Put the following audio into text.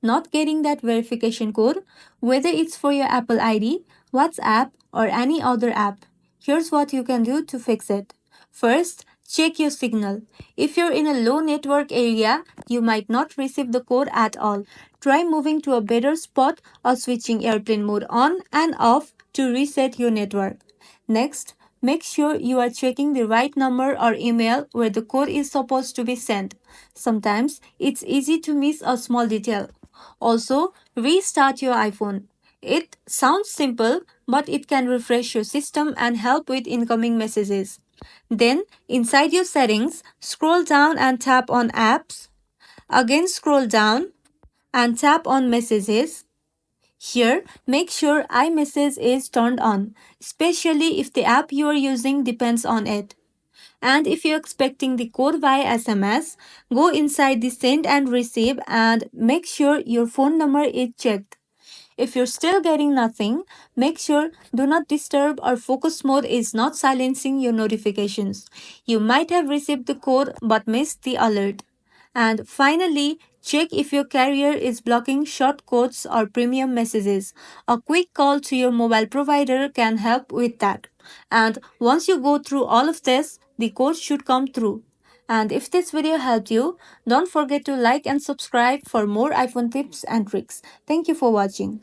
not getting that verification code, whether it's for your Apple ID, WhatsApp, or any other app. Here's what you can do to fix it. First, check your signal. If you're in a low network area, you might not receive the code at all. Try moving to a better spot or switching airplane mode on and off to reset your network. Next, make sure you are checking the right number or email where the code is supposed to be sent. Sometimes it's easy to miss a small detail. Also, restart your iPhone. It sounds simple, but it can refresh your system and help with incoming messages. Then, inside your settings, scroll down and tap on Apps. Again, scroll down and tap on Messages. Here, make sure iMessage is turned on, especially if the app you are using depends on it. And if you're expecting the code via SMS, go inside the send and receive and make sure your phone number is checked. If you're still getting nothing, make sure do not disturb or focus mode is not silencing your notifications. You might have received the code but missed the alert. And finally, check if your carrier is blocking short codes or premium messages. A quick call to your mobile provider can help with that. And once you go through all of this, the code should come through. And if this video helped you, don't forget to like and subscribe for more iPhone tips and tricks. Thank you for watching.